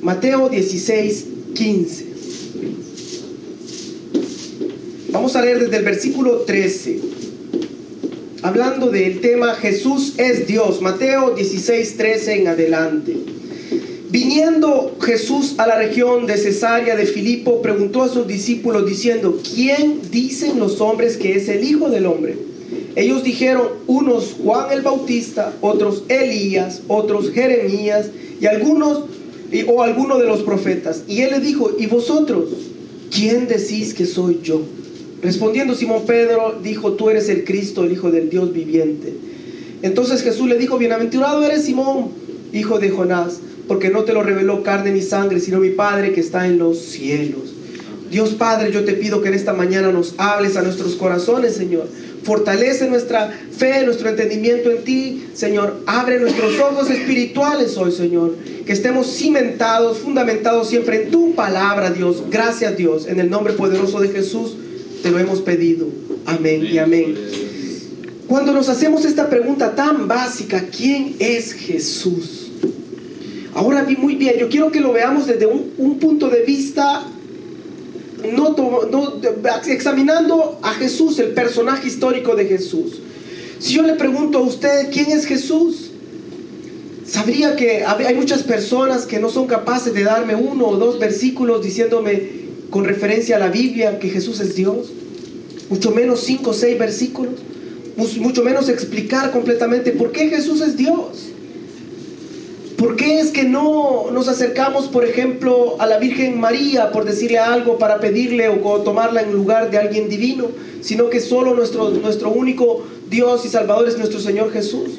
Mateo 16, 15. Vamos a leer desde el versículo 13. Hablando del tema Jesús es Dios. Mateo 16, 13 en adelante. Viniendo Jesús a la región de Cesarea de Filipo, preguntó a sus discípulos diciendo: ¿quién dicen los hombres que es el Hijo del Hombre? Ellos dijeron, unos Juan el Bautista, otros Elías, otros Jeremías y alguno de los profetas. Y él les dijo: ¿y vosotros? ¿Quién decís que soy yo? Respondiendo Simón Pedro dijo: tú eres el Cristo, el Hijo del Dios viviente. Entonces Jesús le dijo: bienaventurado eres Simón, hijo de Jonás, porque no te lo reveló carne ni sangre, sino mi Padre que está en los cielos. Dios Padre, yo te pido que en esta mañana nos hables a nuestros corazones, Señor. Fortalece nuestra fe, nuestro entendimiento en ti, Señor. Abre nuestros ojos espirituales hoy, Señor. Que estemos cimentados, fundamentados siempre en tu palabra, Dios. Gracias, Dios. En el nombre poderoso de Jesús te lo hemos pedido. Amén y amén. Cuando nos hacemos esta pregunta tan básica, ¿quién es Jesús? Ahora muy bien, yo quiero que lo veamos desde un punto de vista, examinando a Jesús, el personaje histórico de Jesús. Si yo le pregunto a usted, ¿quién es Jesús? Sabría que hay muchas personas que no son capaces de darme 1 o 2 versículos diciéndome con referencia a la Biblia que Jesús es Dios, mucho menos 5 o 6 versículos, mucho menos explicar completamente por qué Jesús es Dios. ¿Por qué es que no nos acercamos, por ejemplo, a la Virgen María por decirle algo, para pedirle o tomarla en lugar de alguien divino, sino que solo nuestro único Dios y Salvador es nuestro Señor Jesús?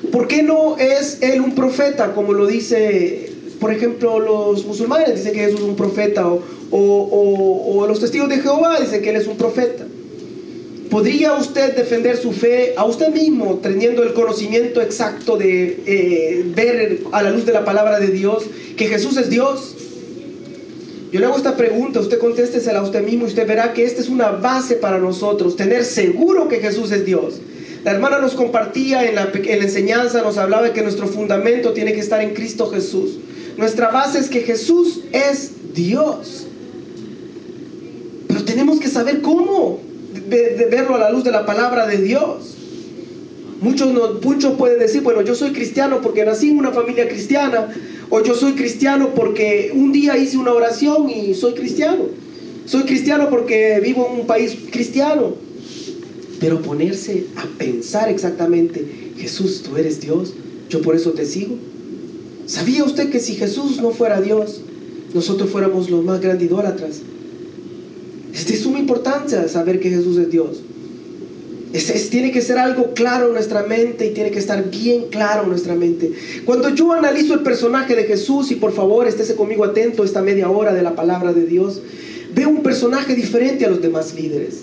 ¿Por qué no es Él un profeta, como lo dice, por ejemplo, los musulmanes dicen que Jesús es un profeta, o los testigos de Jehová dicen que Él es un profeta? ¿Podría usted defender su fe a usted mismo, teniendo el conocimiento exacto de ver a la luz de la palabra de Dios que Jesús es Dios? Yo le hago esta pregunta, usted contéstesela a usted mismo y usted verá que esta es una base para nosotros, tener seguro que Jesús es Dios. La hermana nos compartía en la enseñanza, nos hablaba de que nuestro fundamento tiene que estar en Cristo Jesús. Nuestra base es que Jesús es Dios. Pero tenemos que saber cómo de verlo a la luz de la palabra de Dios. Muchos pueden decir: bueno, yo soy cristiano porque nací en una familia cristiana, o yo soy cristiano porque un día hice una oración y soy cristiano. Soy cristiano porque vivo en un país cristiano. Pero ponerse a pensar exactamente: Jesús, tú eres Dios, yo por eso te sigo. ¿Sabía usted que si Jesús no fuera Dios, nosotros fuéramos los más grandes idólatras? Es de suma importancia saber que Jesús es Dios. Tiene que ser algo claro en nuestra mente, y tiene que estar bien claro en nuestra mente. Cuando yo analizo el personaje de Jesús, y por favor estése conmigo atento esta media hora de la palabra de Dios, veo un personaje diferente a los demás líderes.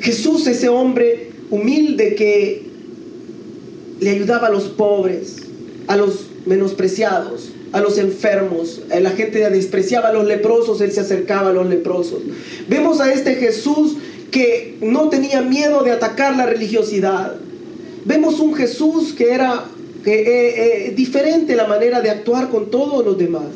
Jesús, ese hombre humilde que le ayudaba a los pobres, a los menospreciados, a los enfermos. La gente despreciaba a los leprosos, él se acercaba a los leprosos. Vemos a este Jesús que no tenía miedo de atacar la religiosidad. Vemos un Jesús que era diferente la manera de actuar con todos los demás.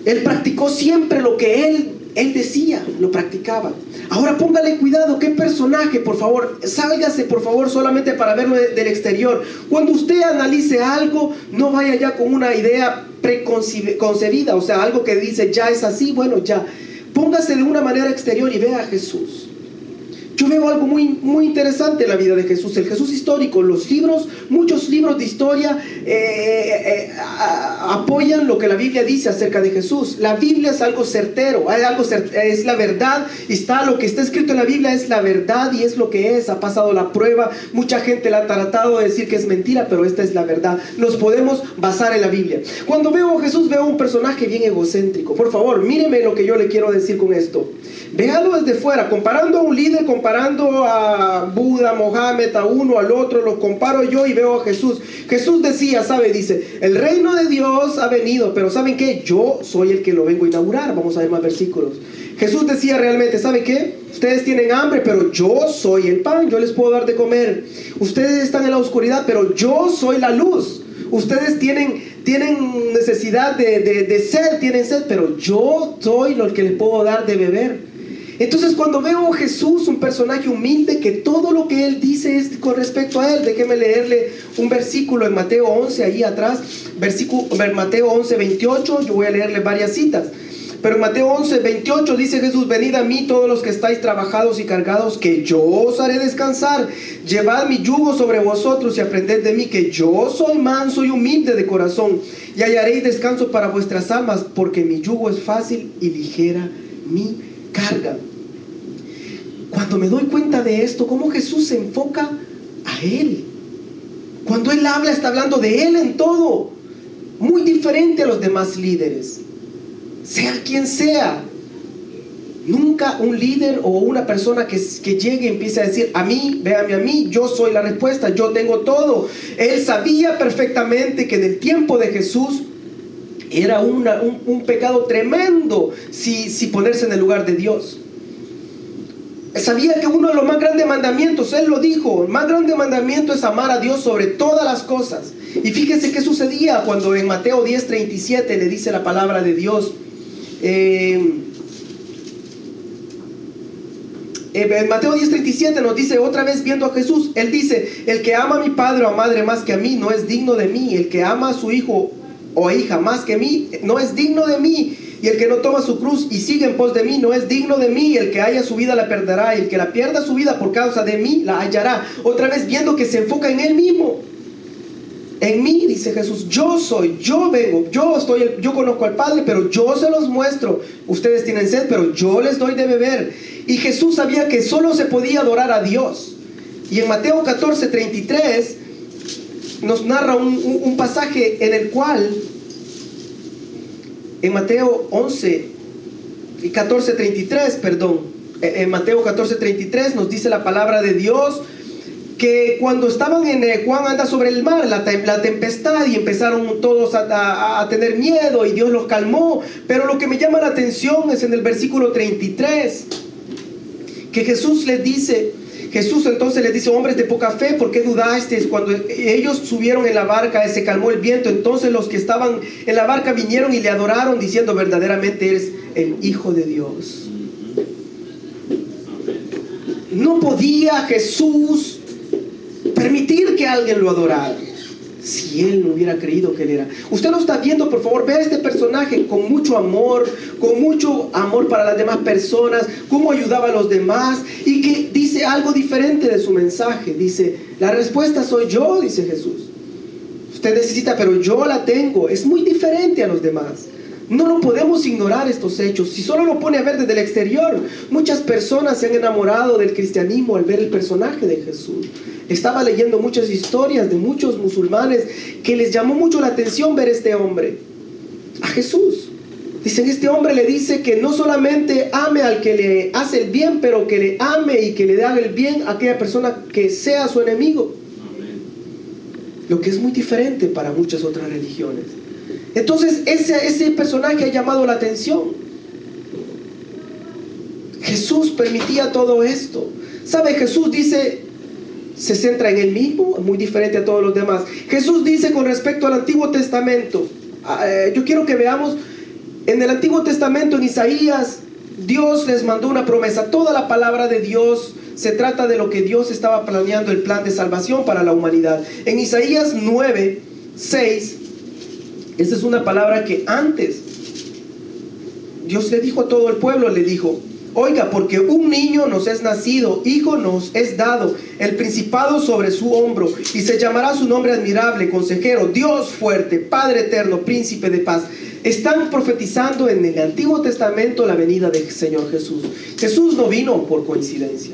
Él practicó siempre lo que él decía, lo practicaba. Ahora póngale cuidado, qué personaje, por favor, sálgase por favor solamente para verlo del exterior. Cuando usted analice algo, no vaya ya con una idea preconcebida, o sea, algo que dice ya es así, bueno, ya. Póngase de una manera exterior y vea a Jesús. Yo veo algo muy interesante en la vida de Jesús, el Jesús histórico. Muchos libros de historia apoyan lo que la Biblia dice acerca de Jesús. La Biblia es algo certero, es la verdad. Lo que está escrito en la Biblia es la verdad y es lo que es. Ha pasado la prueba, mucha gente la ha tratado de decir que es mentira, pero esta es la verdad. Nos podemos basar en la Biblia. Cuando veo a Jesús, veo un personaje bien egocéntrico. Por favor, míreme lo que yo le quiero decir con esto. Véalo desde fuera, comparando a un líder, comparando a Buda, Mohammed, a uno, al otro, lo comparo yo y veo a Jesús. Jesús decía, dice, el reino de Dios ha venido, pero ¿saben qué? Yo soy el que lo vengo a inaugurar. Vamos a ver más versículos. Jesús decía realmente, ¿saben qué? Ustedes tienen hambre, pero yo soy el pan, yo les puedo dar de comer. Ustedes están en la oscuridad, pero yo soy la luz. ustedes tienen necesidad de sed, tienen sed, pero yo soy lo que les puedo dar de beber. Entonces cuando veo a Jesús, un personaje humilde, que todo lo que Él dice es con respecto a Él. Déjeme leerle un versículo en Mateo 11, ahí atrás, Mateo 11, 28, yo voy a leerle varias citas. Pero en Mateo 11, 28 dice Jesús: venid a mí todos los que estáis trabajados y cargados, que yo os haré descansar. Llevad mi yugo sobre vosotros y aprended de mí, que yo soy manso y humilde de corazón, y hallaréis descanso para vuestras almas, porque mi yugo es fácil y ligera mi carga. Cuando me doy cuenta de esto, cómo Jesús se enfoca a Él. Cuando Él habla, está hablando de Él en todo, muy diferente a los demás líderes. Sea quien sea, nunca un líder o una persona que llegue y empiece a decir: a mí, véame a mí, yo soy la respuesta, yo tengo todo. Él sabía perfectamente que en el tiempo de Jesús era un pecado tremendo si ponerse en el lugar de Dios. Sabía que uno de los más grandes mandamientos, Él lo dijo, el más grande mandamiento es amar a Dios sobre todas las cosas. Y fíjense qué sucedía cuando en Mateo 10:37 le dice la palabra de Dios. En Mateo 10:37 nos dice, otra vez viendo a Jesús, Él dice: el que ama a mi padre o a madre más que a mí no es digno de mí. El que ama a su hijo o hija más que mí no es digno de mí. Y el que no toma su cruz y sigue en pos de mí no es digno de mí. El que haya su vida la perderá, y el que la pierda su vida por causa de mí la hallará. Otra vez viendo que se enfoca en Él mismo. En mí, dice Jesús, yo soy, yo vengo, yo conozco al Padre, pero yo se los muestro. Ustedes tienen sed, pero yo les doy de beber. Y Jesús sabía que solo se podía adorar a Dios. Y en Mateo 14:33 nos narra un pasaje en el cual, en Mateo 14:33 nos dice la palabra de Dios que cuando estaban Juan anda sobre el mar, la tempestad, y empezaron todos a tener miedo, y Dios los calmó. Pero lo que me llama la atención es en el versículo 33, que Jesús entonces les dice: hombres de poca fe, ¿por qué dudasteis? Cuando ellos subieron en la barca, se calmó el viento. Entonces los que estaban en la barca vinieron y le adoraron, diciendo: verdaderamente eres el Hijo de Dios. No podía Jesús permitir que alguien lo adorara si Él no hubiera creído que Él era. Usted lo está viendo, por favor, vea este personaje con mucho amor para las demás personas, cómo ayudaba a los demás, y que dice algo diferente de su mensaje. Dice: la respuesta soy yo, dice Jesús. Usted necesita, pero yo la tengo. Es muy diferente a los demás. No lo podemos ignorar, estos hechos. Si solo lo pone a ver desde el exterior, muchas personas se han enamorado del cristianismo al ver el personaje de Jesús. Estaba leyendo muchas historias de muchos musulmanes que les llamó mucho la atención ver este hombre, a Jesús. Dicen: este hombre le dice que no solamente ame al que le hace el bien, pero que le ame y que le haga el bien a aquella persona que sea su enemigo. Lo que es muy diferente para muchas otras religiones. Entonces ese personaje ha llamado la atención. Jesús permitía todo esto. ¿Sabe? Jesús dice, se centra en Él mismo, muy diferente a todos los demás. Jesús dice con respecto al Antiguo Testamento, yo quiero que veamos, en el Antiguo Testamento, en Isaías, Dios les mandó una promesa. Toda la palabra de Dios se trata de lo que Dios estaba planeando, el plan de salvación para la humanidad. En Isaías 9:6, esa es una palabra que antes Dios le dijo a todo el pueblo, le dijo: oiga, porque un niño nos es nacido, hijo nos es dado, el principado sobre su hombro, y se llamará su nombre admirable, consejero, Dios fuerte, Padre eterno, príncipe de paz. Están profetizando en el Antiguo Testamento la venida del Señor Jesús. Jesús no vino por coincidencia,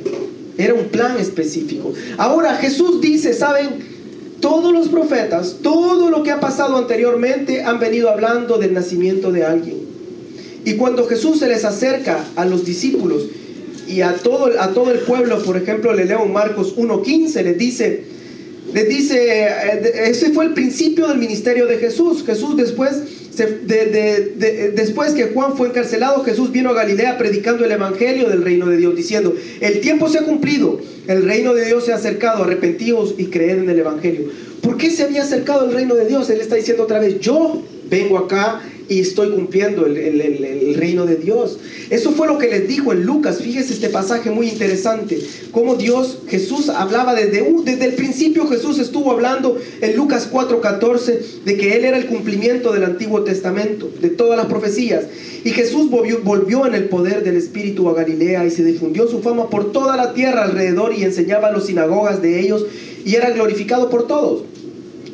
era un plan específico. Ahora Jesús dice, ¿saben? Todos los profetas, todo lo que ha pasado anteriormente, han venido hablando del nacimiento de alguien. Y cuando Jesús se les acerca a los discípulos y a todo el pueblo, por ejemplo, le leo en Marcos 1:15, les dice, ese fue el principio del ministerio de Jesús. Jesús después que Juan fue encarcelado, Jesús vino a Galilea predicando el evangelio del reino de Dios, diciendo: el tiempo se ha cumplido, el reino de Dios se ha acercado, arrepentíos y creed en el evangelio. ¿Por qué se había acercado el reino de Dios? Él está diciendo otra vez, yo vengo acá y estoy cumpliendo el reino de Dios. Eso fue lo que les dijo en Lucas. Fíjese este pasaje muy interesante. Cómo Jesús hablaba desde el principio. Jesús estuvo hablando en Lucas 4:14 de que Él era el cumplimiento del Antiguo Testamento, de todas las profecías. Y Jesús volvió en el poder del Espíritu a Galilea y se difundió su fama por toda la tierra alrededor y enseñaba en las sinagogas de ellos y era glorificado por todos.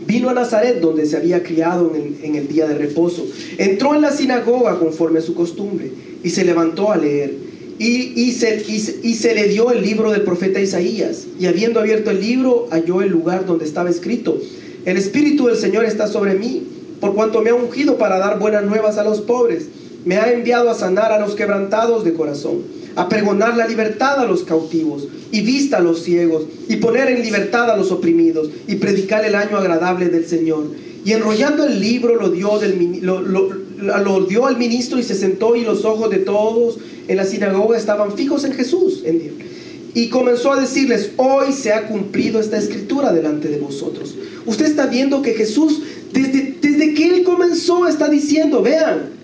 Vino a Nazaret, donde se había criado en el día de reposo. Entró en la sinagoga conforme a su costumbre y se levantó a leer. Y se le dio el libro del profeta Isaías. Y habiendo abierto el libro, halló el lugar donde estaba escrito: el Espíritu del Señor está sobre mí, por cuanto me ha ungido para dar buenas nuevas a los pobres. Me ha enviado a sanar a los quebrantados de corazón, a pregonar la libertad a los cautivos y vista a los ciegos, y poner en libertad a los oprimidos, y predicar el año agradable del Señor. Y enrollando el libro lo dio al ministro y se sentó, y los ojos de todos en la sinagoga estaban fijos en Jesús, en Dios. Y comenzó a decirles: hoy se ha cumplido esta escritura delante de vosotros. Usted está viendo que Jesús, desde que Él comenzó, está diciendo: vean,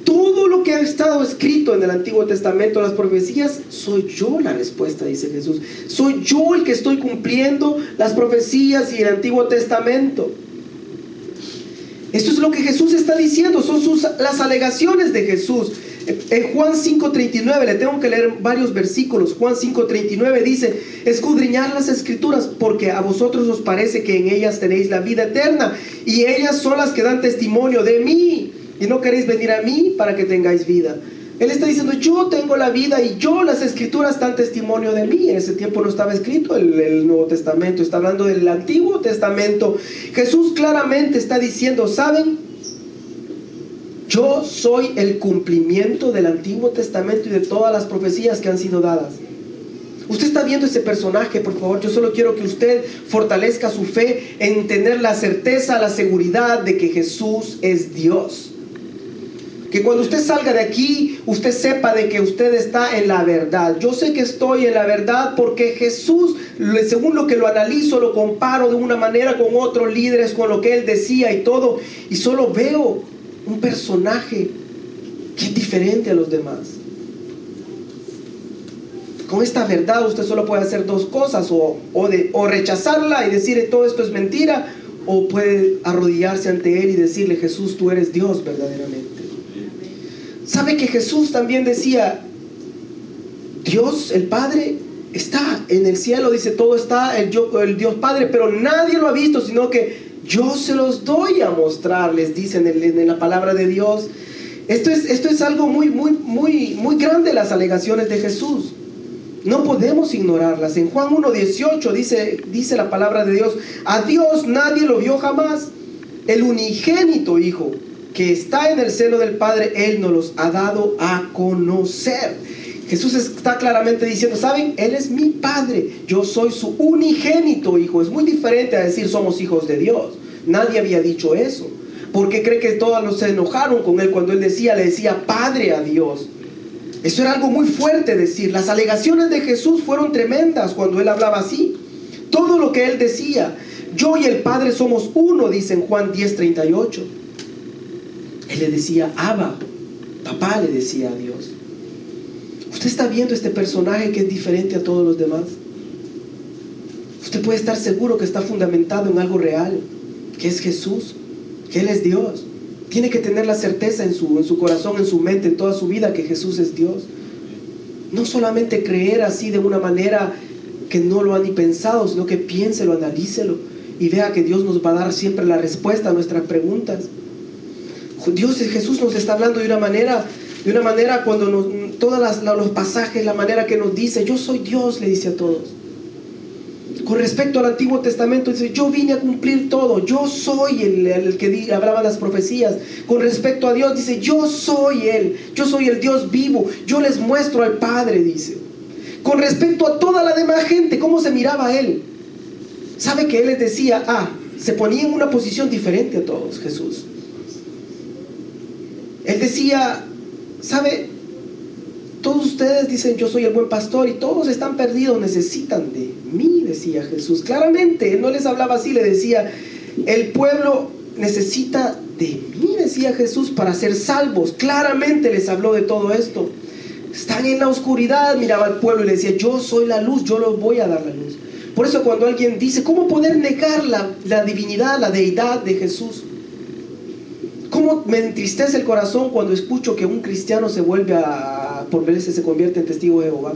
todo lo que ha estado escrito en el Antiguo Testamento, las profecías, soy yo la respuesta, dice Jesús. Soy yo el que estoy cumpliendo las profecías y el Antiguo Testamento. Esto es lo que Jesús está diciendo, son las alegaciones de Jesús. En Juan 5:39, le tengo que leer varios versículos. Juan 5:39 dice: escudriñad las escrituras, porque a vosotros os parece que en ellas tenéis la vida eterna, y ellas son las que dan testimonio de mí, y no queréis venir a mí para que tengáis vida. Él está diciendo: yo tengo la vida y las escrituras dan testimonio de mí. En ese tiempo no estaba escrito el Nuevo Testamento, está hablando del Antiguo Testamento. Jesús claramente está diciendo: ¿saben? Yo soy el cumplimiento del Antiguo Testamento y de todas las profecías que han sido dadas. Usted está viendo ese personaje, por favor. Yo solo quiero que usted fortalezca su fe en tener la certeza, la seguridad de que Jesús es Dios. Que cuando usted salga de aquí, usted sepa de que usted está en la verdad. Yo sé que estoy en la verdad porque Jesús, según lo que lo analizo, lo comparo de una manera con otros líderes, con lo que Él decía y todo, y solo veo un personaje que es diferente a los demás. Con esta verdad usted solo puede hacer dos cosas: o rechazarla y decir todo esto es mentira, o puede arrodillarse ante Él y decirle: Jesús, tú eres Dios verdaderamente. ¿Sabe que Jesús también decía: Dios, el Padre, está en el cielo? Dice: todo está el Dios Padre, pero nadie lo ha visto, sino que yo se los doy a mostrar, les dice en la palabra de Dios. Esto es algo muy grande, las alegaciones de Jesús. No podemos ignorarlas. En Juan 1:18 dice la palabra de Dios: a Dios nadie lo vio jamás. El unigénito Hijo que está en el seno del Padre, Él nos los ha dado a conocer. Jesús está claramente diciendo: ¿saben? Él es mi Padre, yo soy su unigénito Hijo. Es muy diferente a decir somos hijos de Dios. Nadie había dicho eso. ¿Por qué cree que todos se enojaron con Él cuando Él le decía Padre a Dios? Eso era algo muy fuerte decir. Las alegaciones de Jesús fueron tremendas cuando Él hablaba así. Todo lo que Él decía: yo y el Padre somos uno, dice en Juan 10:38. Él le decía Abba, papá, le decía a Dios. Usted está viendo este personaje que es diferente a todos los demás. Usted puede estar seguro que está fundamentado en algo real, que es Jesús, que Él es Dios. Tiene que tener la certeza en su corazón, en su mente, en toda su vida, que Jesús es Dios. No solamente creer así de una manera que no lo ha ni pensado, sino que piénselo, analícelo y vea que Dios nos va a dar siempre la respuesta a nuestras preguntas. Jesús nos está hablando de una manera cuando todos los pasajes, la manera que nos dice: yo soy Dios, le dice a todos. Con respecto al Antiguo Testamento dice: yo vine a cumplir todo, yo soy el que hablaba las profecías. Con respecto a Dios dice: yo soy Él, yo soy el Dios vivo, yo les muestro al Padre, dice. Con respecto a toda la demás gente, ¿cómo se miraba a Él? ¿Sabe que Él les decía? Se ponía en una posición diferente a todos, Jesús. Él decía: ¿sabe? Todos todos ustedes dicen yo soy el buen pastor y todos están perdidos, necesitan de mí, decía Jesús. Claramente, Él no les hablaba así, le decía, el pueblo necesita de mí, decía Jesús, para ser salvos. Claramente les habló de todo esto. Están en la oscuridad, miraba al pueblo y le decía, yo soy la luz, yo les voy a dar la luz. Por eso cuando alguien dice, ¿cómo poder negar la divinidad, la deidad de Jesús? ¿Cómo me entristece el corazón cuando escucho que un cristiano por veces se convierte en testigo de Jehová?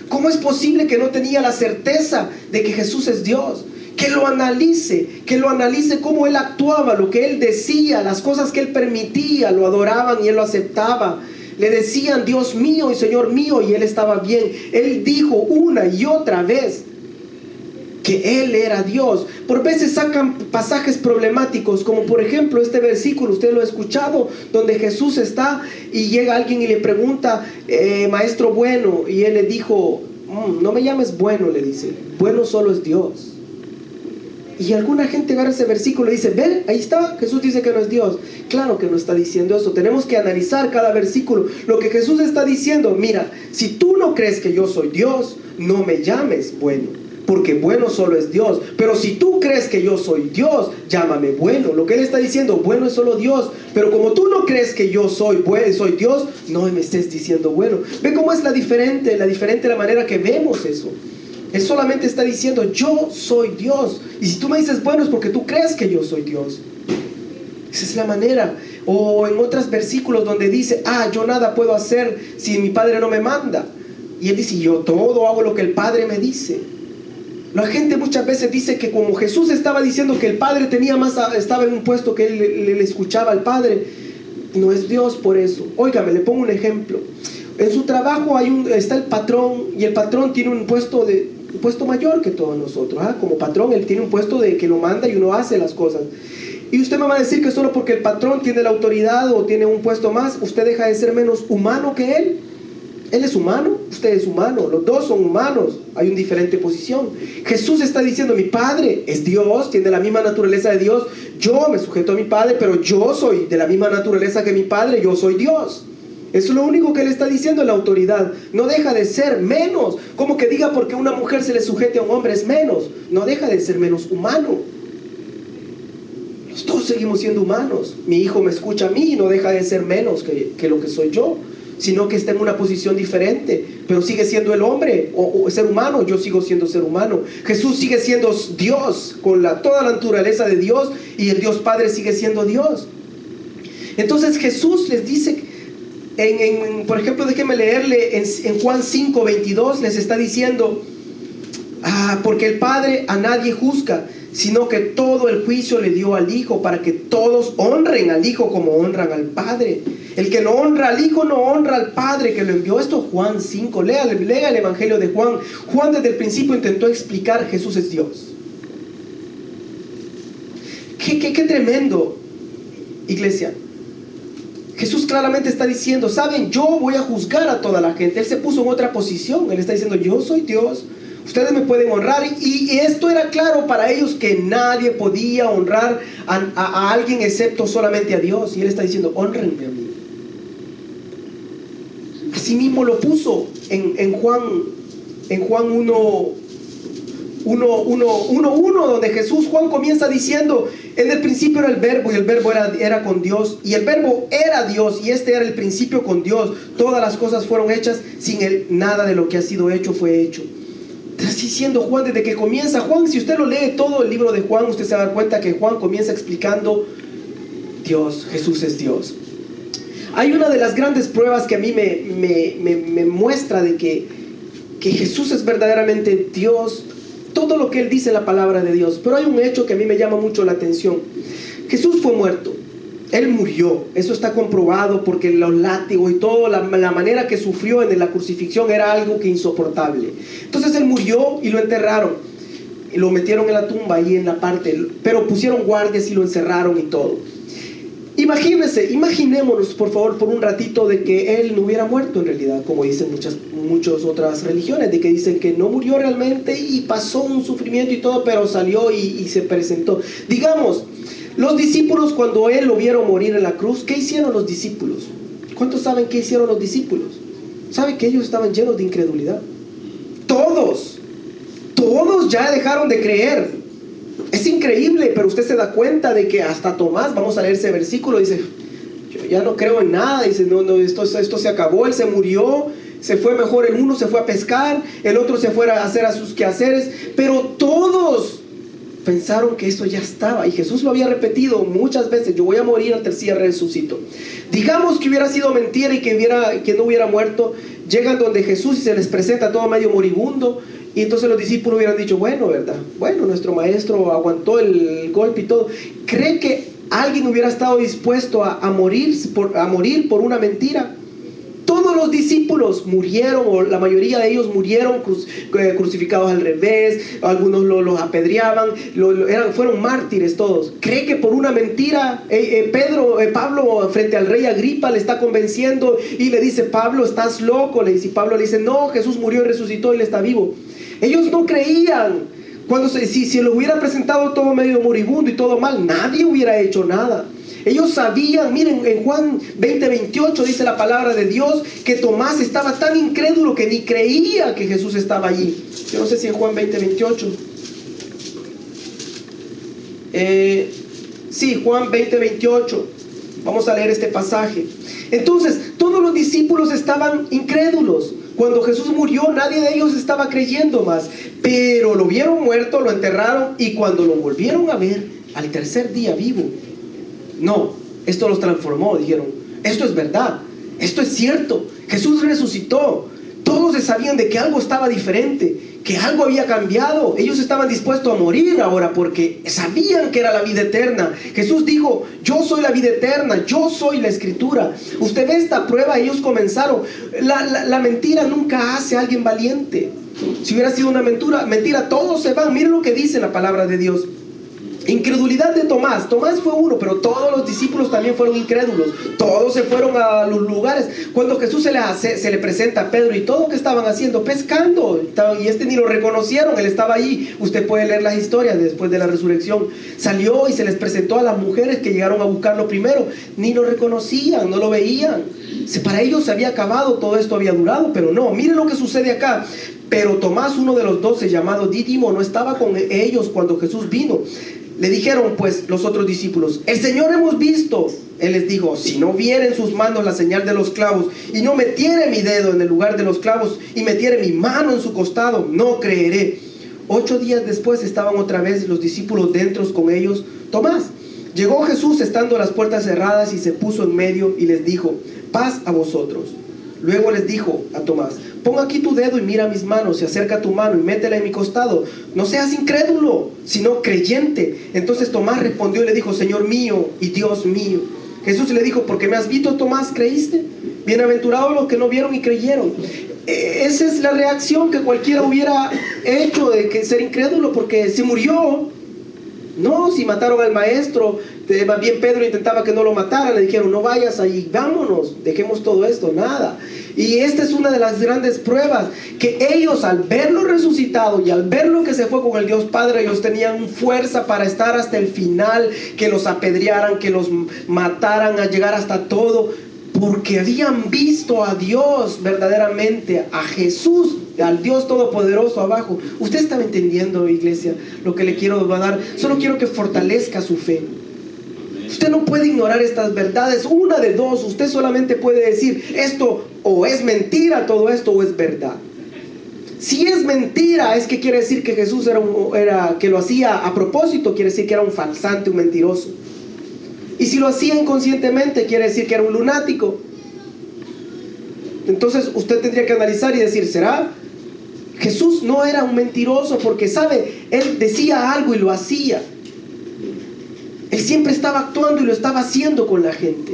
¿Cómo es posible que no tenía la certeza de que Jesús es Dios? Que lo analice cómo Él actuaba, lo que Él decía, las cosas que Él permitía, lo adoraban y Él lo aceptaba. Le decían Dios mío y Señor mío y Él estaba bien. Él dijo una y otra vez que Él era Dios. Por veces sacan pasajes problemáticos, como por ejemplo este versículo, usted lo ha escuchado, donde Jesús está y llega alguien y le pregunta, maestro bueno, y Él le dijo, no me llames bueno, le dice, bueno solo es Dios. Y alguna gente ve ese versículo y dice, ven, ahí está, Jesús dice que no es Dios. Claro que no está diciendo eso. Tenemos que analizar cada versículo. Lo que Jesús está diciendo, mira, si tú no crees que yo soy Dios, no me llames bueno, porque bueno solo es Dios. Pero si tú crees que yo soy Dios, llámame bueno. Lo que Él está diciendo, bueno es solo Dios. Pero como tú no crees que yo soy Dios, no me estés diciendo bueno. Ve cómo es la diferente la manera que vemos eso. Él solamente está diciendo, yo soy Dios. Y si tú me dices, bueno, es porque tú crees que yo soy Dios. Esa es la manera. O en otros versículos donde dice, yo nada puedo hacer si mi Padre no me manda. Y Él dice, yo todo hago lo que el Padre me dice. La gente muchas veces dice que como Jesús estaba diciendo que el Padre estaba en un puesto que Él le escuchaba al Padre, no es Dios por eso. Óigame, le pongo un ejemplo. En su trabajo está el patrón, y el patrón tiene un puesto mayor que todos nosotros. Como patrón Él tiene un puesto de que lo manda y uno hace las cosas. Y usted me va a decir que solo porque el patrón tiene la autoridad o tiene un puesto más, usted deja de ser menos humano que él. Él es humano, usted es humano, los dos son humanos, hay una diferente posición. Jesús está diciendo, mi Padre es Dios, tiene la misma naturaleza de Dios, yo me sujeto a mi Padre, pero yo soy de la misma naturaleza que mi Padre, yo soy Dios. Eso es lo único que Él está diciendo en la autoridad. No deja de ser menos. Como que diga porque una mujer se le sujete a un hombre es menos. No deja de ser menos humano. Los dos seguimos siendo humanos. Mi hijo me escucha a mí y no deja de ser menos que lo que soy yo, sino que está en una posición diferente, pero sigue siendo el hombre o ser humano. Yo sigo siendo ser humano. Jesús sigue siendo Dios con toda la naturaleza de Dios, y el Dios Padre sigue siendo Dios. Entonces Jesús les dice, por ejemplo, déjenme leerle en Juan 5:22, les está diciendo, porque el Padre a nadie juzga, sino que todo el juicio le dio al Hijo, para que todos honren al Hijo como honran al Padre. El que no honra al Hijo no honra al Padre que lo envió. Esto es Juan 5. Lea el Evangelio de Juan. Juan desde el principio intentó explicar, Jesús es Dios. Qué tremendo, iglesia. Jesús claramente está diciendo, saben, yo voy a juzgar a toda la gente. Él se puso en otra posición. Él está diciendo, yo soy Dios, ustedes me pueden honrar. Y esto era claro para ellos, que nadie podía honrar a alguien excepto solamente a Dios. Y Él está diciendo, honrenme a mí. Así mismo lo puso en Juan 1:1, donde Juan comienza diciendo, en el principio era el verbo, y el verbo era con Dios, y el verbo era Dios, y este era el principio con Dios. Todas las cosas fueron hechas, sin Él nada de lo que ha sido hecho fue hecho. Está diciendo Juan desde que comienza. Juan, si usted lo lee todo el libro de Juan, usted se va a dar cuenta que Juan comienza explicando Dios, Jesús es Dios. Hay una de las grandes pruebas que a mí me muestra de que Jesús es verdaderamente Dios, todo lo que Él dice en la palabra de Dios. Pero hay un hecho que a mí me llama mucho la atención. Jesús fue muerto, Él murió, eso está comprobado, porque los látigos y toda la manera que sufrió en la crucifixión era algo que insoportable. Entonces Él murió y lo enterraron, y lo metieron en la tumba ahí en la parte, pero pusieron guardias y lo encerraron y todo. Imaginémonos por favor por un ratito de que Él no hubiera muerto en realidad, como dicen muchas otras religiones, de que dicen que no murió realmente y pasó un sufrimiento y todo, pero salió y se presentó. Digamos, los discípulos, cuando Él lo vieron morir en la cruz, ¿qué hicieron los discípulos? ¿Cuántos saben qué hicieron los discípulos? ¿Sabe que ellos estaban llenos de incredulidad? Todos ya dejaron de creer. Es increíble, pero usted se da cuenta de que hasta Tomás, vamos a leer ese versículo, dice, yo ya no creo en nada, dice, no, esto se acabó, él se murió, se fue mejor, el uno se fue a pescar, el otro se fue a hacer a sus quehaceres, pero todos pensaron que eso ya estaba, y Jesús lo había repetido muchas veces, yo voy a morir, al tercer día resucito. Digamos que hubiera sido mentira y que no hubiera muerto, llegan donde Jesús y se les presenta todo medio moribundo, y entonces los discípulos hubieran dicho, bueno, ¿verdad? Bueno, nuestro maestro aguantó el golpe y todo. ¿Cree que alguien hubiera estado dispuesto a morir por una mentira? Todos los discípulos murieron, o la mayoría de ellos murieron crucificados al revés, algunos los apedreaban, fueron mártires todos. ¿Cree que por una mentira Pablo frente al rey Agripa le está convenciendo y le dice, Pablo, estás loco? Y Pablo le dice, no, Jesús murió y resucitó y él está vivo. Ellos no creían. Si se lo hubiera presentado todo medio moribundo y todo mal, nadie hubiera hecho nada. Ellos sabían, miren, en Juan 20:28 dice la palabra de Dios que Tomás estaba tan incrédulo que ni creía que Jesús estaba allí. Yo no sé si en Juan 20:28. Sí, Juan 20:28. Vamos a leer este pasaje. Entonces, todos los discípulos estaban incrédulos. Cuando Jesús murió, nadie de ellos estaba creyendo más. Pero lo vieron muerto, lo enterraron, y cuando lo volvieron a ver, al tercer día vivo, no, esto los transformó. Dijeron, esto es verdad, esto es cierto, Jesús resucitó. Todos sabían de que algo estaba diferente, que algo había cambiado. Ellos estaban dispuestos a morir ahora porque sabían que era la vida eterna. Jesús dijo, yo soy la vida eterna, yo soy la escritura. Usted ve esta prueba, ellos comenzaron. La mentira nunca hace a alguien valiente. Si hubiera sido una mentira, todos se van. Miren lo que dice la palabra de Dios. Incredulidad de Tomás. Tomás fue uno, pero todos los discípulos también fueron incrédulos. Todos se fueron a los lugares. Cuando Jesús se le presenta a Pedro y todo, ¿qué estaban haciendo? Pescando. Y ni lo reconocieron, él estaba allí. Usted puede leer las historias después de la resurrección. Salió y se les presentó a las mujeres que llegaron a buscarlo primero. Ni lo reconocían, no lo veían. Para ellos se había acabado, todo esto había durado, pero no. Miren lo que sucede acá. Pero Tomás, uno de los 12, llamado Dídimo, no estaba con ellos cuando Jesús vino. Le dijeron pues los otros discípulos, el Señor hemos visto. Él les dijo, si no viera en sus manos la señal de los clavos, y no metiere mi dedo en el lugar de los clavos, y metiere mi mano en su costado, no creeré. 8 días después estaban otra vez los discípulos dentro con ellos. Tomás. Llegó Jesús estando las puertas cerradas y se puso en medio y les dijo, paz a vosotros. Luego les dijo a Tomás, pon aquí tu dedo y mira mis manos, y acerca tu mano y métela en mi costado. No seas incrédulo, sino creyente. Entonces Tomás respondió y le dijo, Señor mío y Dios mío. Jesús le dijo, porque me has visto, Tomás, ¿creíste? Bienaventurados los que no vieron y creyeron. Esa es la reacción que cualquiera hubiera hecho de que ser incrédulo, porque se murió. No, si mataron al maestro, más bien Pedro intentaba que no lo mataran, le dijeron, no vayas ahí, vámonos, dejemos todo esto, nada. Y esta es una de las grandes pruebas, que ellos al verlo resucitado y al verlo que se fue con el Dios Padre, ellos tenían fuerza para estar hasta el final, que los apedrearan, que los mataran, a llegar hasta todo, porque habían visto a Dios verdaderamente, a Jesús, al Dios Todopoderoso abajo. Usted está entendiendo, iglesia, lo que le quiero dar. Solo quiero que fortalezca su fe. Usted no puede ignorar estas verdades, una de dos. Usted solamente puede decir, esto o es mentira todo esto, o es verdad. Si es mentira, es que quiere decir que Jesús que lo hacía a propósito, quiere decir que era un falsante, un mentiroso. Y si lo hacía inconscientemente, quiere decir que era un lunático. Entonces usted tendría que analizar y decir, ¿será? Jesús no era un mentiroso porque, ¿sabe? Él decía algo y lo hacía. Él siempre estaba actuando y lo estaba haciendo con la gente.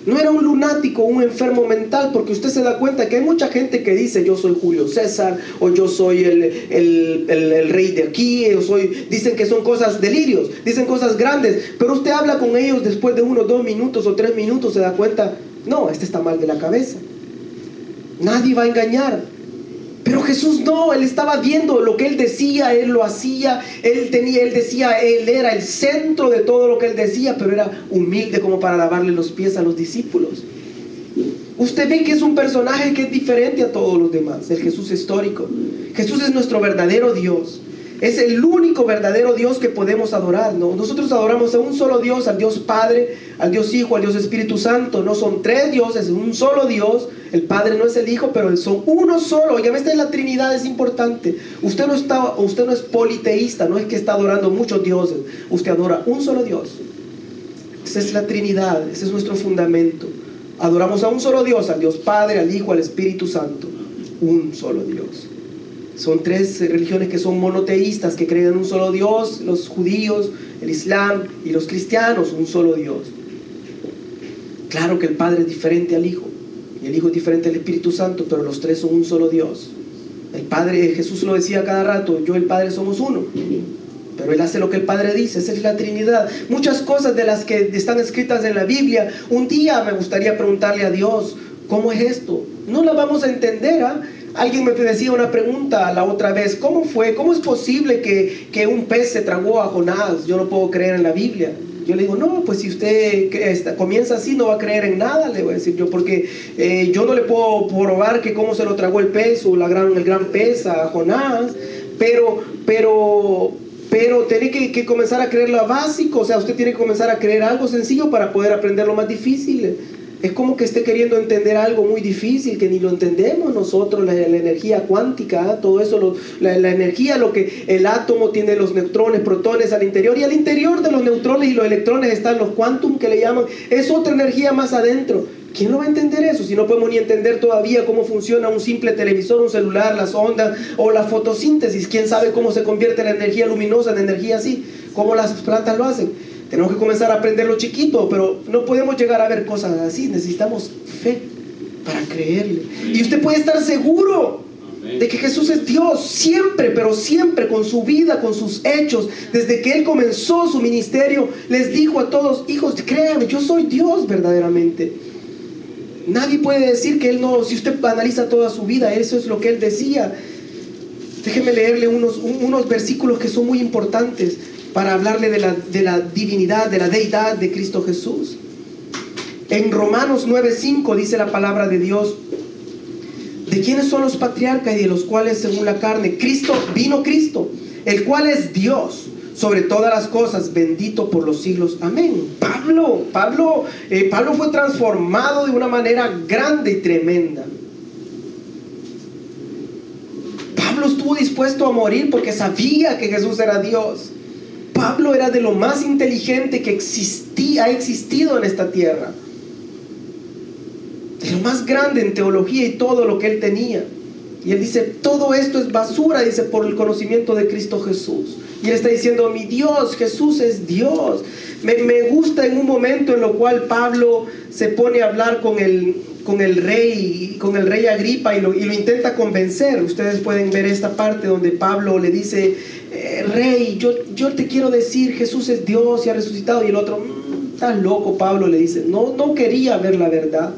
No era un lunático, un enfermo mental, porque usted se da cuenta que hay mucha gente que dice, yo soy Julio César, o yo soy el rey de aquí, dicen que son cosas delirios, dicen cosas grandes, pero usted habla con ellos después de 1, 2 minutos o 3 minutos, se da cuenta, no, este está mal de la cabeza. Nadie va a engañar. Pero Jesús no, él estaba viendo lo que él decía, él lo hacía, él decía, él era el centro de todo lo que él decía, pero era humilde como para lavarle los pies a los discípulos. Usted ve que es un personaje que es diferente a todos los demás, el Jesús histórico. Jesús es nuestro verdadero Dios. Es el único verdadero Dios que podemos adorar, ¿no? Nosotros adoramos a un solo Dios, al Dios Padre, al Dios Hijo, al Dios Espíritu Santo. No son tres dioses, es un solo Dios. El Padre no es el Hijo, pero son uno solo. Ya ves, la Trinidad es importante. Usted no es politeísta, no es que está adorando muchos dioses. Usted adora un solo Dios. Esa es la Trinidad, ese es nuestro fundamento. Adoramos a un solo Dios, al Dios Padre, al Hijo, al Espíritu Santo. Un solo Dios. Son tres religiones que son monoteístas, que creen en un solo Dios: los judíos, el Islam y los cristianos, un solo Dios. Claro que el Padre es diferente al Hijo, y el Hijo es diferente al Espíritu Santo, pero los tres son un solo Dios. El Padre, Jesús lo decía cada rato: yo y el Padre somos uno. Pero Él hace lo que el Padre dice. Esa es la Trinidad. Muchas cosas de las que están escritas en la Biblia, un día me gustaría preguntarle a Dios: ¿cómo es esto? No la vamos a entender, ¿ah? Alguien me decía una pregunta la otra vez: ¿cómo fue? ¿Cómo es posible que un pez se tragó a Jonás? Yo no puedo creer en la Biblia. Yo le digo: no, pues si usted comienza así, no va a creer en nada, le voy a decir yo, porque yo no le puedo probar que cómo se lo tragó el pez o el gran pez a Jonás, pero tiene que comenzar a creer lo básico. O sea, usted tiene que comenzar a creer algo sencillo para poder aprender lo más difícil. Es como que esté queriendo entender algo muy difícil que ni lo entendemos nosotros, la energía cuántica, todo eso, la energía, lo que el átomo tiene, los neutrones, protones al interior, y al interior de los neutrones y los electrones están los quantum, que le llaman, es otra energía más adentro. ¿Quién lo va a entender eso? Si no podemos ni entender todavía cómo funciona un simple televisor, un celular, las ondas o la fotosíntesis. ¿Quién sabe cómo se convierte la energía luminosa en energía así? ¿Cómo las plantas lo hacen? Tenemos que comenzar a aprender lo chiquito, pero no podemos llegar a ver cosas así. Necesitamos fe para creerle. Y usted puede estar seguro de que Jesús es Dios siempre, pero siempre, con su vida, con sus hechos. Desde que Él comenzó su ministerio, les dijo a todos: hijos, créanme, yo soy Dios verdaderamente. Nadie puede decir que Él no. Si usted analiza toda su vida, eso es lo que Él decía. Déjeme leerle unos versículos que son muy importantes para hablarle de la divinidad, de la deidad de Cristo Jesús. En Romanos 9:5 dice la palabra de Dios: ¿de quiénes son los patriarcas y de los cuales según la carne vino Cristo, el cual es Dios sobre todas las cosas, bendito por los siglos? Amén. Pablo fue transformado de una manera grande y tremenda. Pablo estuvo dispuesto a morir porque sabía que Jesús era Dios. Pablo era de lo más inteligente que ha existido en esta tierra, de lo más grande en teología y todo lo que él tenía. Y él dice: todo esto es basura, dice, por el conocimiento de Cristo Jesús. Y él está diciendo: mi Dios, Jesús es Dios. Me gusta en un momento en lo cual Pablo se pone a hablar con el rey Agripa y lo intenta convencer. Ustedes pueden ver esta parte donde Pablo le dice: rey, yo te quiero decir, Jesús es Dios y ha resucitado. Y el otro: estás loco, Pablo, le dice. No quería ver la verdad.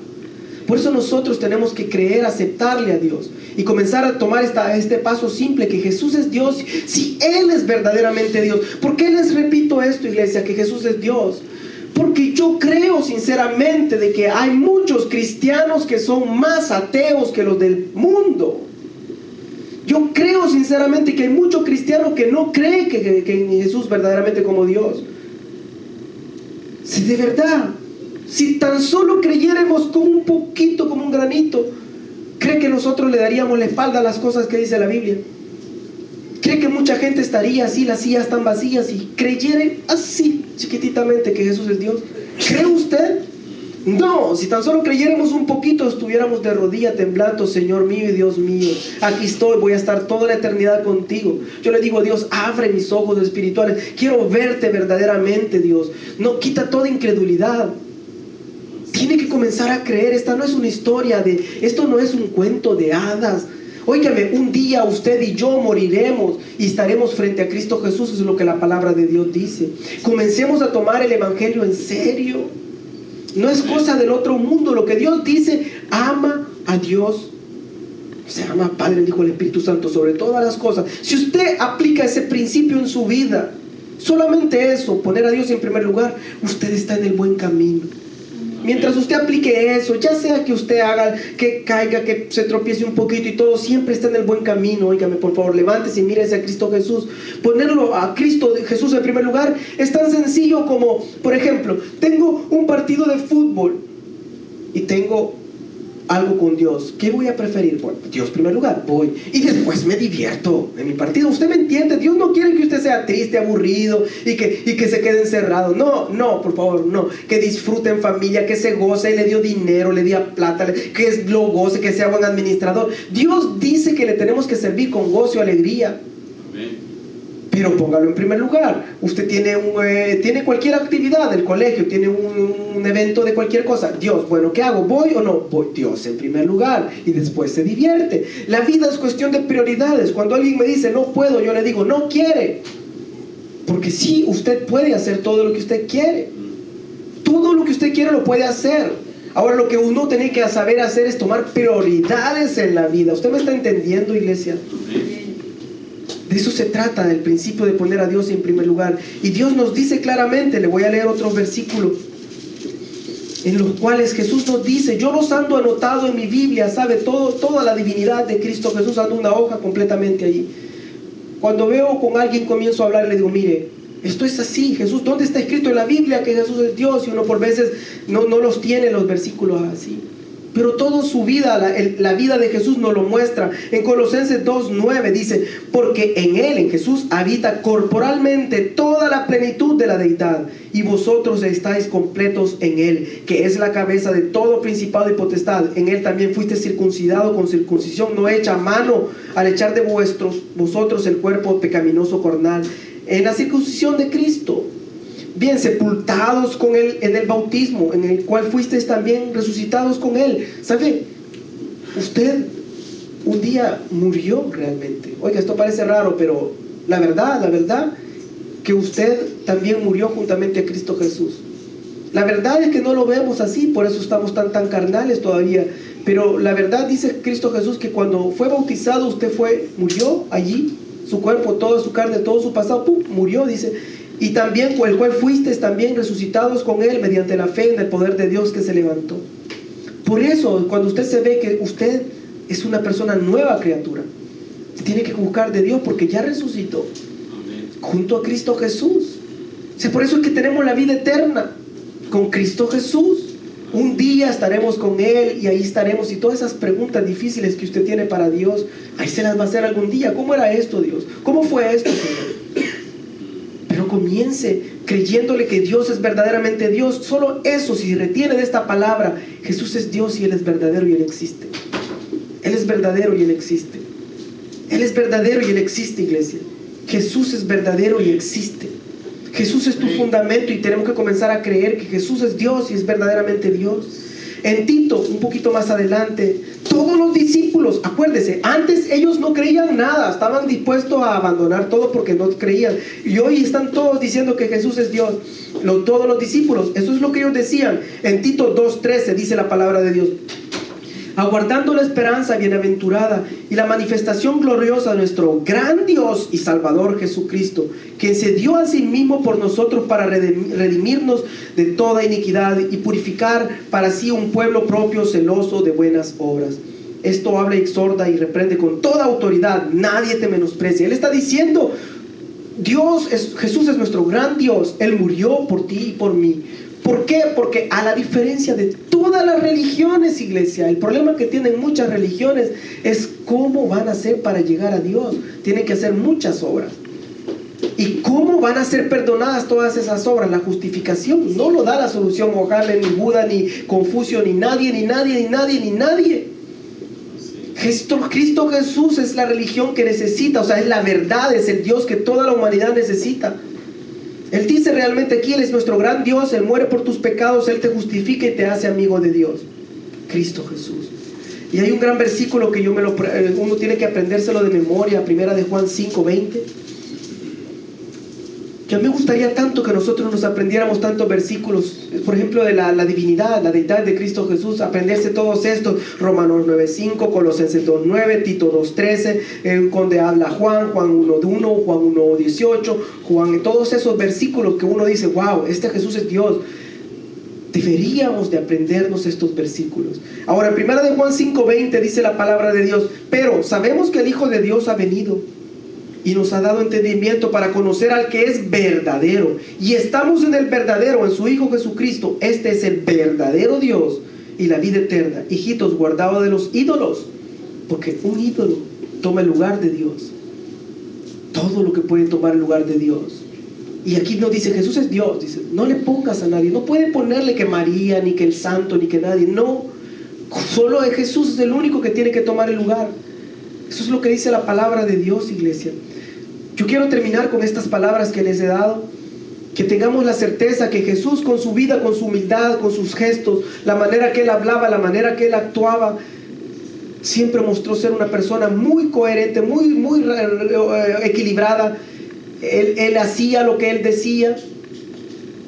Por eso nosotros tenemos que creer, aceptarle a Dios y comenzar a tomar este paso simple, que Jesús es Dios. Si Él es verdaderamente Dios. ¿Por qué les repito esto, iglesia, que Jesús es Dios? Porque yo creo sinceramente de que hay muchos cristianos que son más ateos que los del mundo. Yo creo sinceramente que hay muchos cristianos que no creen que en Jesús verdaderamente como Dios. Si de verdad, si tan solo creyéramos como un poquito, como un granito, ¿cree que nosotros le daríamos la espalda a las cosas que dice la Biblia? ¿Cree que mucha gente estaría así, las sillas están vacías, y creyera así chiquititamente que Jesús es Dios? ¿Cree usted? No, si tan solo creyéramos un poquito, estuviéramos de rodilla temblando: Señor mío y Dios mío, aquí estoy, voy a estar toda la eternidad contigo. Yo le digo: Dios, abre mis ojos espirituales, quiero verte verdaderamente, Dios. No, quita toda incredulidad. Tiene que comenzar a creer. Esta no es una historia esto no es un cuento de hadas. Óigame, un día usted y yo moriremos y estaremos frente a Cristo Jesús. Eso es lo que la palabra de Dios dice. Comencemos a tomar el evangelio en serio. No es cosa del otro mundo. Lo que Dios dice: ama a Dios. Se ama al Padre, el Hijo y el Espíritu Santo sobre todas las cosas. Si usted aplica ese principio en su vida, solamente eso, poner a Dios en primer lugar, usted está en el buen camino. Mientras usted aplique eso, ya sea que usted haga, que caiga, que se tropiece un poquito y todo, siempre está en el buen camino. Óigame, por favor, levántese y mírese a Cristo Jesús. Ponerlo a Cristo Jesús en primer lugar es tan sencillo como, por ejemplo, tengo un partido de fútbol y tengo algo con Dios. ¿Qué voy a preferir? Bueno, Dios en primer lugar, voy y después me divierto en mi partido. Usted me entiende, Dios no quiere que usted sea triste, aburrido y que se quede encerrado. No, por favor, no. Que disfrute en familia, que se goce, le dio dinero, le dio plata, que lo goce, que sea buen administrador. Dios dice que le tenemos que servir con gozo y alegría. Pero póngalo en primer lugar. Usted tiene cualquier actividad del colegio, tiene un evento de cualquier cosa. Dios, bueno, ¿qué hago? ¿Voy o no? Voy. Dios en primer lugar y después se divierte. La vida es cuestión de prioridades. Cuando alguien me dice no puedo, yo le digo no quiere. Porque sí, usted puede hacer todo lo que usted quiere. Todo lo que usted quiere lo puede hacer. Ahora lo que uno tiene que saber hacer es tomar prioridades en la vida. ¿Usted me está entendiendo, iglesia? De eso se trata, del principio de poner a Dios en primer lugar. Y Dios nos dice claramente, le voy a leer otro versículo, en los cuales Jesús nos dice, yo los ando anotado en mi Biblia, ¿sabe? Toda la divinidad de Cristo Jesús, ando una hoja completamente allí. Cuando veo con alguien comienzo a hablar, le digo, mire, esto es así, Jesús, ¿dónde está escrito en la Biblia que Jesús es Dios? Y uno por veces no los tiene los versículos así. Pero toda su vida, la vida de Jesús nos lo muestra. En Colosenses 2:9 dice, porque en Él, en Jesús, habita corporalmente toda la plenitud de la deidad, y vosotros estáis completos en Él, que es la cabeza de todo principado y potestad. En Él también fuiste circuncidado con circuncisión no hecha a mano, al echar de vosotros el cuerpo pecaminoso carnal, en la circuncisión de Cristo. Bien, sepultados con Él en el bautismo, en el cual fuisteis también resucitados con Él. ¿Sabe? Usted un día murió realmente. Oiga, esto parece raro, pero la verdad, que usted también murió juntamente a Cristo Jesús. La verdad es que no lo vemos así, por eso estamos tan carnales todavía. Pero la verdad dice Cristo Jesús que cuando fue bautizado, usted murió allí. Su cuerpo, toda su carne, todo su pasado, murió, dice. Y también con el cual fuisteis también resucitados con Él mediante la fe en el poder de Dios que se levantó. Por eso, cuando usted se ve que usted es una persona nueva criatura, tiene que buscar de Dios porque ya resucitó. Amén. Junto a Cristo Jesús. O sea, por eso es que tenemos la vida eterna con Cristo Jesús. Un día estaremos con Él y ahí estaremos. Y todas esas preguntas difíciles que usted tiene para Dios, ahí se las va a hacer algún día. ¿Cómo era esto, Dios? ¿Cómo fue esto, Señor? Comience creyéndole que Dios es verdaderamente Dios. Solo eso, si retiene de esta palabra, Jesús es Dios y Él es verdadero y Él existe. Él es verdadero y Él existe. Él es verdadero y Él existe, iglesia. Jesús es verdadero y existe. Jesús es tu fundamento y tenemos que comenzar a creer que Jesús es Dios y es verdaderamente Dios. En Tito, un poquito más adelante, todos los discípulos, acuérdese, antes ellos no creían nada, estaban dispuestos a abandonar todo porque no creían. Y hoy están todos diciendo que Jesús es Dios. Todos los discípulos, eso es lo que ellos decían. En Tito 2:13 dice la palabra de Dios: aguardando la esperanza bienaventurada y la manifestación gloriosa de nuestro gran Dios y Salvador Jesucristo, quien se dio a sí mismo por nosotros para redimirnos de toda iniquidad y purificar para sí un pueblo propio celoso de buenas obras. Esto habla y exhorta y reprende con toda autoridad. Nadie te menosprecia. Él está diciendo, Jesús es nuestro gran Dios. Él murió por ti y por mí. ¿Por qué? Porque a la diferencia de todas las religiones, iglesia, el problema que tienen muchas religiones es cómo van a hacer para llegar a Dios. Tienen que hacer muchas obras. ¿Y cómo van a ser perdonadas todas esas obras? La justificación no lo da la solución Mohammed, ni Buda, ni Confucio, ni nadie. Cristo Jesús es la religión que necesita, o sea, es la verdad, es el Dios que toda la humanidad necesita. Él dice realmente aquí, Él es nuestro gran Dios, Él muere por tus pecados, Él te justifica y te hace amigo de Dios. Cristo Jesús. Y hay un gran versículo que uno tiene que aprendérselo de memoria, primera de Juan 5:20. Que a mí me gustaría tanto que nosotros nos aprendiéramos tantos versículos, por ejemplo, de la divinidad, la deidad de Cristo Jesús, aprenderse todos estos, Romanos 9:5, Colosenses 2:9, Tito 2:13, donde habla Juan 1:1, Juan 1:18, todos esos versículos que uno dice, wow, este Jesús es Dios. Deberíamos de aprendernos estos versículos. Ahora, en 1 de Juan 5:20 dice la palabra de Dios: pero sabemos que el Hijo de Dios ha venido y nos ha dado entendimiento para conocer al que es verdadero. Y estamos en el verdadero, en su Hijo Jesucristo. Este es el verdadero Dios y la vida eterna. Hijitos, guardados de los ídolos, porque un ídolo toma el lugar de Dios. Todo lo que puede tomar el lugar de Dios. Y aquí nos dice, Jesús es Dios. Dice, no le pongas a nadie. No puede ponerle que María, ni que el santo, ni que nadie. No, solo Jesús es el único que tiene que tomar el lugar. Eso es lo que dice la palabra de Dios, iglesia. Yo quiero terminar con estas palabras que les he dado. Que tengamos la certeza que Jesús, con su vida, con su humildad, con sus gestos, la manera que Él hablaba, la manera que Él actuaba, siempre mostró ser una persona muy coherente, muy equilibrada. Él hacía lo que Él decía.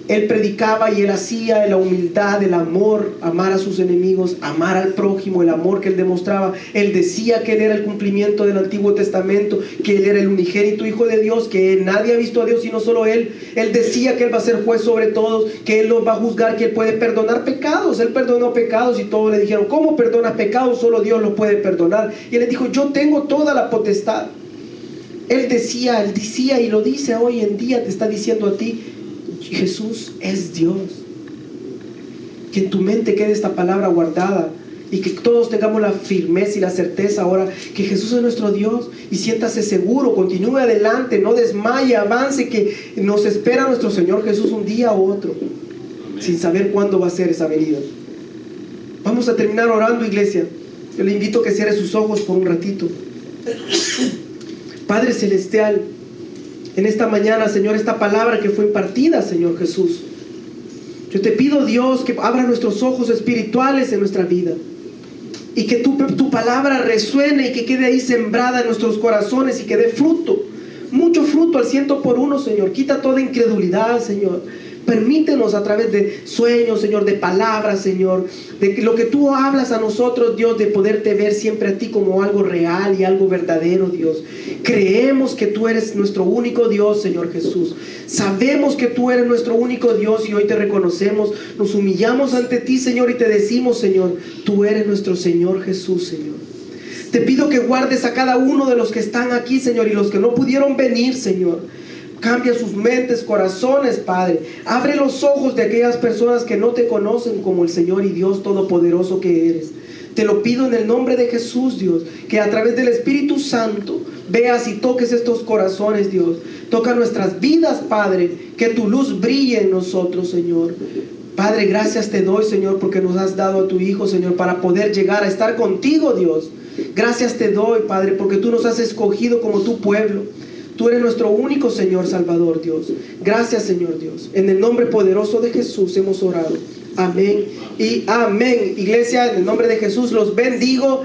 Él predicaba y Él hacía en la humildad, el amor, amar a sus enemigos, amar al prójimo, el amor que Él demostraba. Él decía que Él era el cumplimiento del Antiguo Testamento, que Él era el unigénito Hijo de Dios, que nadie ha visto a Dios sino solo Él. Él decía que Él va a ser juez sobre todos, que Él los va a juzgar, que Él puede perdonar pecados. Él perdonó pecados y todos le dijeron, ¿cómo perdonas pecados? Solo Dios los puede perdonar. Y Él les dijo, yo tengo toda la potestad. Él decía y lo dice hoy en día, te está diciendo a ti, Jesús es Dios. Que en tu mente quede esta palabra guardada y que todos tengamos la firmeza y la certeza ahora que Jesús es nuestro Dios. Y siéntase seguro, continúe adelante, no desmaye, avance, que nos espera nuestro Señor Jesús un día u otro. Amén. Sin saber cuándo va a ser esa venida. Vamos a terminar orando, iglesia. Yo le invito a que cierre sus ojos por un ratito. Padre Celestial, en esta mañana, Señor, esta palabra que fue impartida, Señor Jesús, yo te pido, Dios, que abra nuestros ojos espirituales en nuestra vida y que tu palabra resuene y que quede ahí sembrada en nuestros corazones y que dé fruto, mucho fruto al 100%, Señor. Quita toda incredulidad, Señor. Permítenos a través de sueños, Señor, de palabras, Señor, de lo que tú hablas a nosotros, Dios, de poderte ver siempre a ti como algo real y algo verdadero, Dios. Creemos que tú eres nuestro único Dios, Señor Jesús. Sabemos que tú eres nuestro único Dios y hoy te reconocemos. Nos humillamos ante ti, Señor, y te decimos, Señor, tú eres nuestro Señor Jesús, Señor. Te pido que guardes a cada uno de los que están aquí, Señor, y los que no pudieron venir, Señor. Cambia sus mentes, corazones, Padre. Abre los ojos de aquellas personas que no te conocen como el Señor y Dios Todopoderoso que eres. Te lo pido en el nombre de Jesús, Dios, que a través del Espíritu Santo veas y toques estos corazones, Dios. Toca nuestras vidas, Padre, que tu luz brille en nosotros, Señor. Padre, gracias te doy, Señor, porque nos has dado a tu Hijo, Señor, para poder llegar a estar contigo, Dios. Gracias te doy, Padre, porque tú nos has escogido como tu pueblo. Tú eres nuestro único Señor Salvador, Dios. Gracias, Señor Dios. En el nombre poderoso de Jesús hemos orado. Amén y amén. Iglesia, en el nombre de Jesús los bendigo.